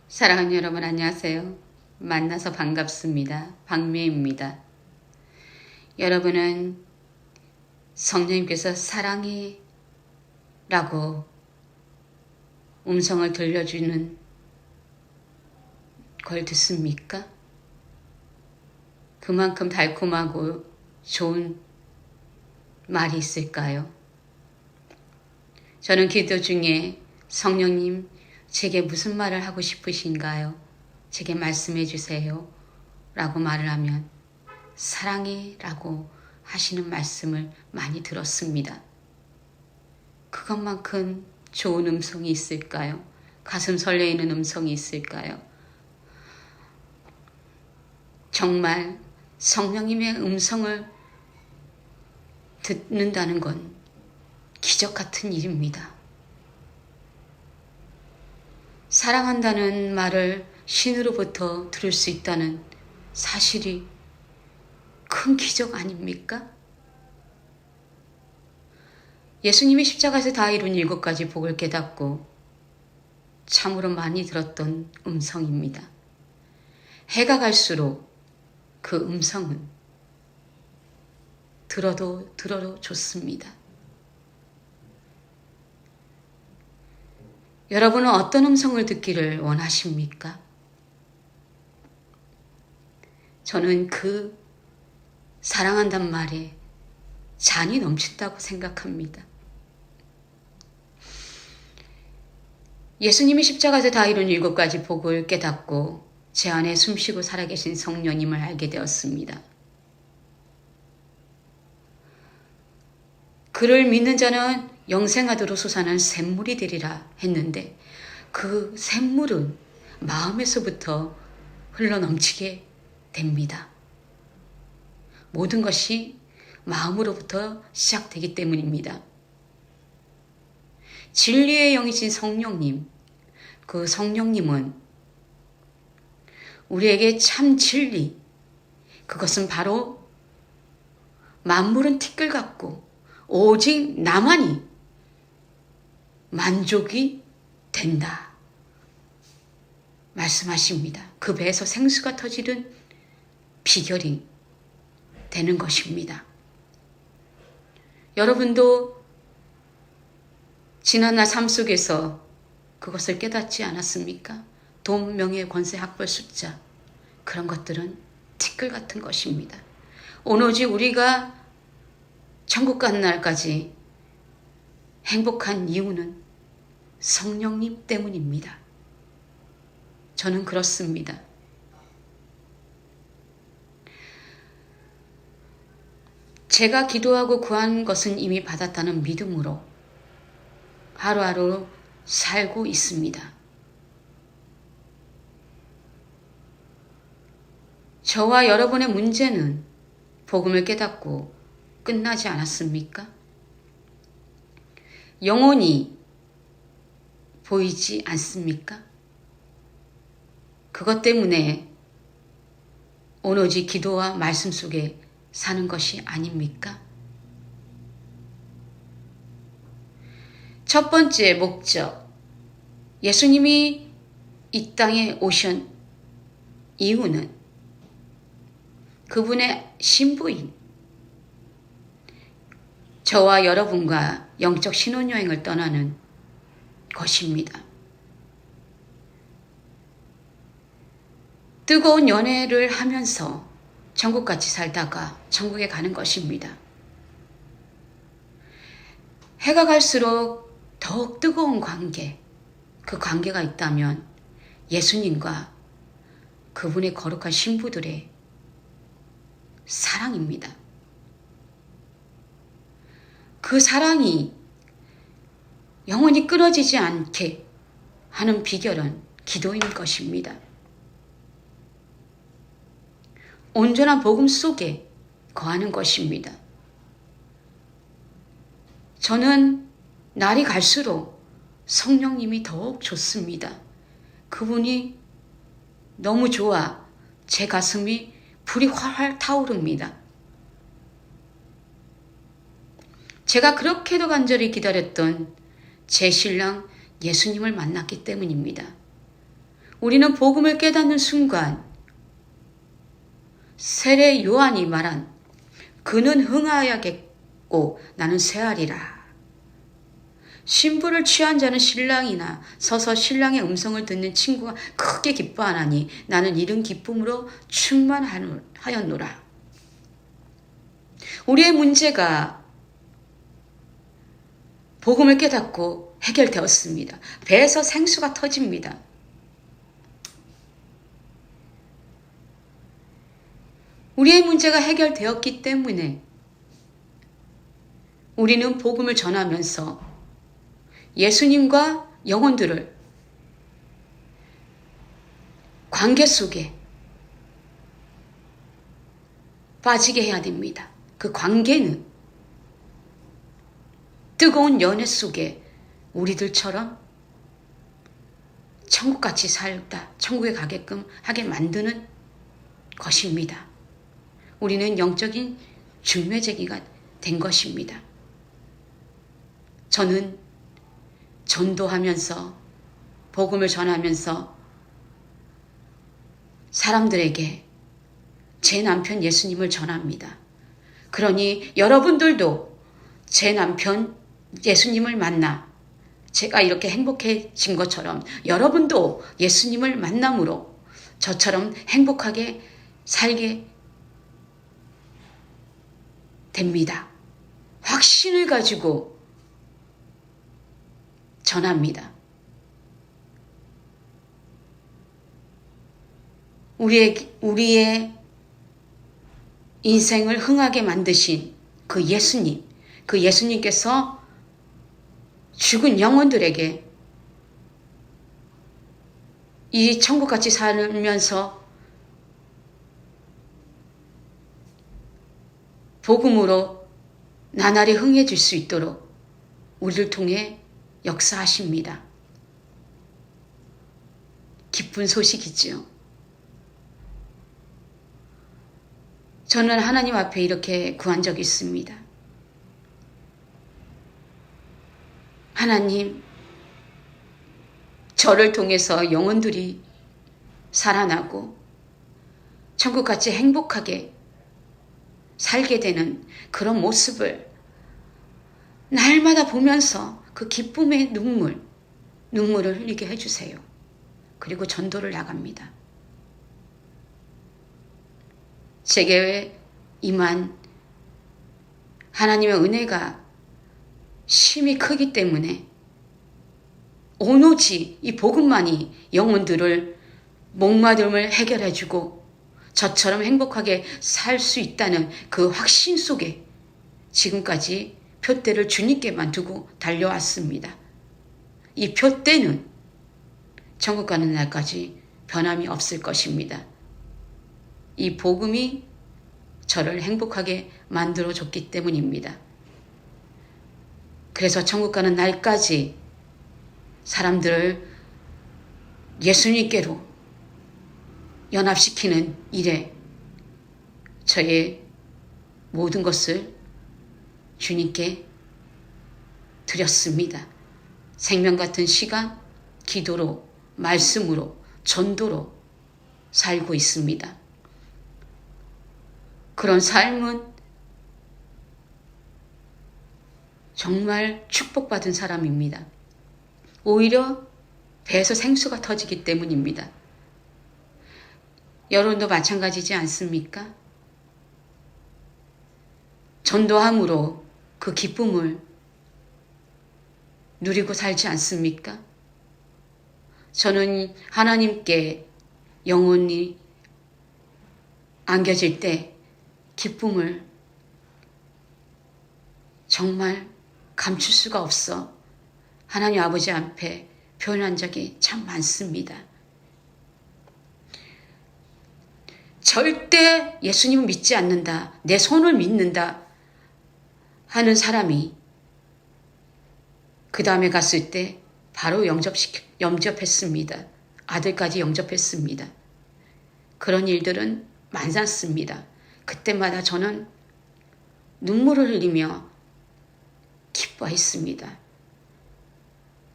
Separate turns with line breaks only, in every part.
사랑하는 여러분 안녕하세요. 만나서 반갑습니다. 박미애입니다. 여러분은 성령님께서 사랑해 라고 음성을 들려주는 걸 듣습니까? 그만큼 달콤하고 좋은 말이 있을까요? 저는 기도 중에 성령님 제게 무슨 말을 하고 싶으신가요? 제게 말씀해 주세요. 라고 말을 하면 사랑해 라고 하시는 말씀을 많이 들었습니다. 그것만큼 좋은 음성이 있을까요? 가슴 설레이는 음성이 있을까요? 정말 성령님의 음성을 듣는다는 건 기적 같은 일입니다. 사랑한다는 말을 신으로부터 들을 수 있다는 사실이 큰 기적 아닙니까? 예수님이 십자가에서 다 이룬 7가지 복을 깨닫고 참으로 많이 들었던 음성입니다. 해가 갈수록 그 음성은 들어도 좋습니다. 여러분은 어떤 음성을 듣기를 원하십니까? 저는 그 사랑한단 말에 잔이 넘친다고 생각합니다. 예수님이 십자가에서 다 이룬 7가지 복을 깨닫고 제 안에 숨쉬고 살아계신 성령님을 알게 되었습니다. 그를 믿는 자는 영생하도록 솟아난 샘물이 되리라 했는데 그 샘물은 마음에서부터 흘러넘치게 됩니다. 모든 것이 마음으로부터 시작되기 때문입니다. 진리의 영이신 성령님, 그 성령님은 우리에게 참 진리, 그것은 바로 만물은 티끌 같고 오직 나만이 만족이 된다 말씀하십니다. 그 배에서 생수가 터지는 비결이 되는 것입니다. 여러분도 지난날 삶 속에서 그것을 깨닫지 않았습니까? 돈, 명예, 권세, 학벌, 숫자, 그런 것들은 티끌 같은 것입니다. 오로지 우리가 천국 가는 날까지 행복한 이유는 성령님 때문입니다. 저는 그렇습니다. 제가 기도하고 구한 것은 이미 받았다는 믿음으로 하루하루 살고 있습니다. 저와 여러분의 문제는 복음을 깨닫고 끝나지 않았습니까? 영혼이 보이지 않습니까? 그것 때문에 오로지 기도와 말씀 속에 사는 것이 아닙니까? 첫 번째 목적, 예수님이 이 땅에 오신 이유는 그분의 신부인 저와 여러분과 영적 신혼여행을 떠나는 것입니다. 뜨거운 연애를 하면서 천국같이 살다가 천국에 가는 것입니다. 해가 갈수록 더욱 뜨거운 관계, 그 관계가 있다면 예수님과 그분의 거룩한 신부들의 사랑입니다. 그 사랑이 영원히 끊어지지 않게 하는 비결은 기도인 것입니다. 온전한 복음 속에 거하는 것입니다. 저는 날이 갈수록 성령님이 더욱 좋습니다. 그분이 너무 좋아 제 가슴이 불이 활활 타오릅니다. 제가 그렇게도 간절히 기다렸던 제 신랑 예수님을 만났기 때문입니다. 우리는 복음을 깨닫는 순간 세례 요한이 말한 그는 흥하여겠고 나는 쇠하리라. 신부를 취한 자는 신랑이나 서서 신랑의 음성을 듣는 친구가 크게 기뻐하나니 나는 이른 기쁨으로 충만하였노라. 우리의 문제가 복음을 깨닫고 해결되었습니다. 배에서 생수가 터집니다. 우리의 문제가 해결되었기 때문에 우리는 복음을 전하면서 예수님과 영혼들을 관계 속에 빠지게 해야 됩니다. 그 관계는 뜨거운 연애 속에 우리들처럼 천국같이 살다 천국에 가게끔 하게 만드는 것입니다. 우리는 영적인 중매제기가 된 것입니다. 저는 전도하면서 복음을 전하면서 사람들에게 제 남편 예수님을 전합니다. 그러니 여러분들도 제 남편 예수님을 만나 제가 이렇게 행복해진 것처럼 여러분도 예수님을 만남으로 저처럼 행복하게 살게 됩니다. 확신을 가지고 전합니다. 우리의 인생을 흥하게 만드신 그 예수님, 그 예수님께서 죽은 영혼들에게 이 천국같이 살면서 복음으로 나날이 흥해질 수 있도록 우리를 통해 역사하십니다. 기쁜 소식이지요. 저는 하나님 앞에 이렇게 구한 적이 있습니다. 하나님, 저를 통해서 영혼들이 살아나고 천국같이 행복하게 살게 되는 그런 모습을 날마다 보면서 그 기쁨의 눈물을 흘리게 해주세요. 그리고 전도를 나갑니다. 제게 임한 하나님의 은혜가 심히 크기 때문에 오로지 이 복음만이 영혼들을 목마름을 해결해주고 저처럼 행복하게 살 수 있다는 그 확신 속에 지금까지 표대를 주님께만 두고 달려왔습니다. 이 표대는 천국 가는 날까지 변함이 없을 것입니다. 이 복음이 저를 행복하게 만들어줬기 때문입니다. 그래서 천국 가는 날까지 사람들을 예수님께로 연합시키는 일에 저의 모든 것을 주님께 드렸습니다. 생명 같은 시간, 기도로, 말씀으로, 전도로 살고 있습니다. 그런 삶은 정말 축복받은 사람입니다. 오히려 배에서 생수가 터지기 때문입니다. 여러분도 마찬가지지 않습니까? 전도함으로 그 기쁨을 누리고 살지 않습니까? 저는 하나님께 영혼이 안겨질 때 기쁨을 정말 감출 수가 없어 하나님 아버지 앞에 표현한 적이 참 많습니다. 절대 예수님을 믿지 않는다, 내 손을 믿는다 하는 사람이 그 다음에 갔을 때 바로 영접했습니다. 아들까지 영접했습니다. 그런 일들은 많았습니다. 그때마다 저는 눈물을 흘리며 기뻐했습니다.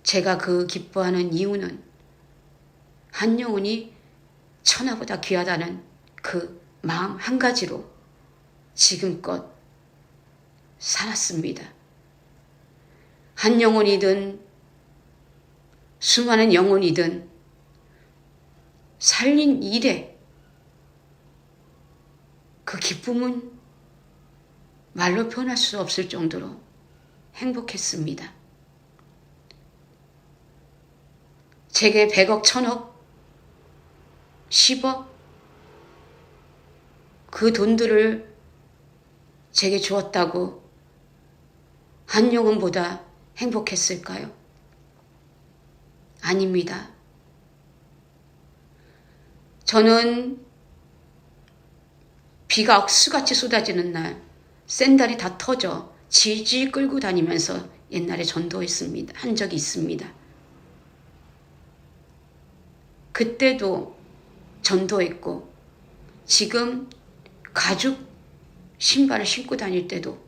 제가 그 기뻐하는 이유는 한 영혼이 천하보다 귀하다는 그 마음 한 가지로 지금껏 살았습니다. 한 영혼이든 수많은 영혼이든 살린 일에 그 기쁨은 말로 표현할 수 없을 정도로 행복했습니다. 제게 100억, 1000억, 10억 그 돈들을 제게 주었다고 한 영혼보다 행복했을까요? 아닙니다. 저는 비가 억수같이 쏟아지는 날 샌들이 다 터져 질질 끌고 다니면서 옛날에 전도했습니다. 한 적이 있습니다. 그때도 전도했고 지금 가죽 신발을 신고 다닐 때도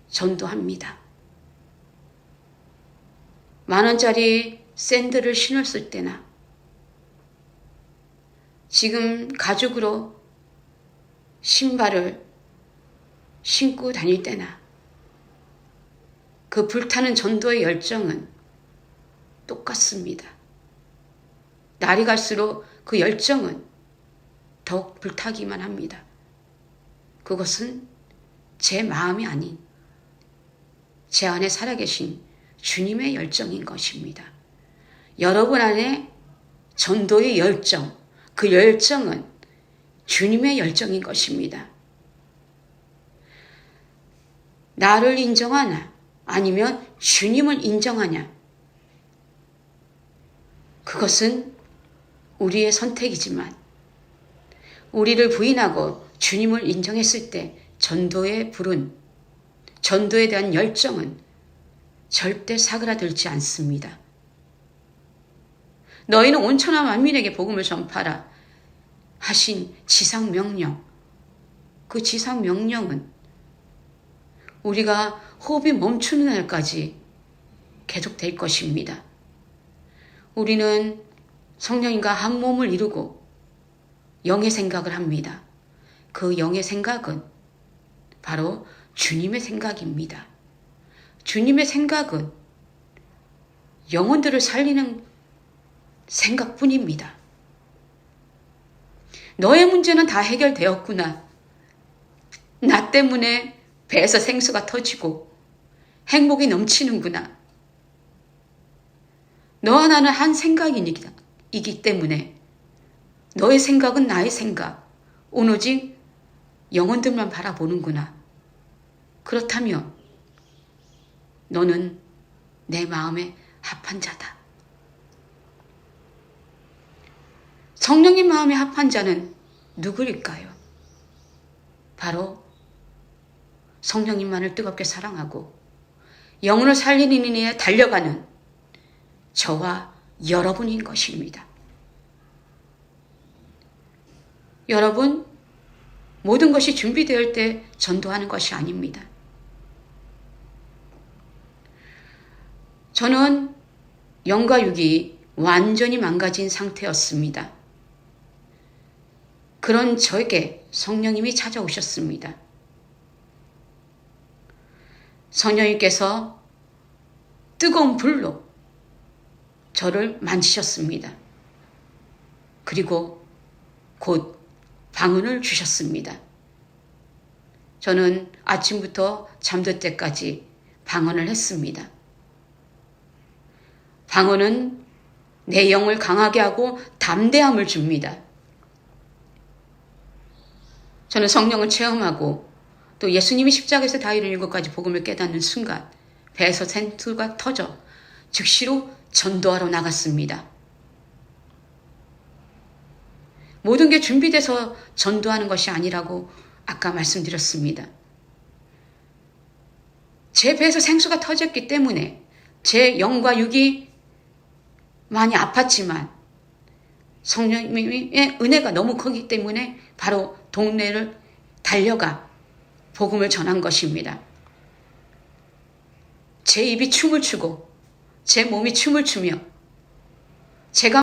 전도합니다. 10,000원짜리 샌들을 신었을 때나 지금 가죽으로 신발을 신고 다닐 때나 그 불타는 전도의 열정은 똑같습니다. 날이 갈수록 그 열정은 더욱 불타기만 합니다. 그것은 제 마음이 아닌 제 안에 살아계신 주님의 열정인 것입니다. 여러분 안에 전도의 열정, 그 열정은 주님의 열정인 것입니다. 나를 인정하냐 아니면 주님을 인정하냐, 그것은 우리의 선택이지만 우리를 부인하고 주님을 인정했을 때 전도의 불은, 전도에 대한 열정은 절대 사그라들지 않습니다. 너희는 온 천하 만민에게 복음을 전파하라 하신 지상 명령, 그 지상 명령은 우리가 호흡이 멈추는 날까지 계속될 것입니다. 우리는 성령님과 한 몸을 이루고 영의 생각을 합니다. 그 영의 생각은 바로 주님의 생각입니다. 주님의 생각은 영혼들을 살리는 생각뿐입니다. 너의 문제는 다 해결되었구나. 나 때문에 배에서 생수가 터지고 행복이 넘치는구나. 너와 나는 한 생각이기 때문에 너의 생각은 나의 생각, 오로지 영혼들만 바라보는구나. 그렇다면 너는 내 마음에 합한 자다. 성령님 마음에 합한 자는 누구일까요? 바로 성령님만을 뜨겁게 사랑하고 영혼을 살리는 일에 달려가는 저와 여러분인 것입니다. 여러분, 모든 것이 준비되을 때 전도하는 것이 아닙니다. 저는 영과 육이 완전히 망가진 상태였습니다. 그런 저에게 성령님이 찾아오셨습니다. 성령님께서 뜨거운 불로 저를 만지셨습니다. 그리고 곧 방언을 주셨습니다. 저는 아침부터 잠들 때까지 방언을 했습니다. 방언은 내 영을 강하게 하고 담대함을 줍니다. 저는 성령을 체험하고 또 예수님이 십자가에서 다 이룬 일곱가지 복음을 깨닫는 순간 배에서 생수가 터져 즉시로 전도하러 나갔습니다. 모든 게 준비돼서 전도하는 것이 아니라고 아까 말씀드렸습니다. 제 배에서 생수가 터졌기 때문에 제 영과 육이 많이 아팠지만 성령님의 은혜가 너무 크기 때문에 바로 동네를 달려가 복음을 전한 것입니다. 제 입이 춤을 추고 제 몸이 춤을 추며 제가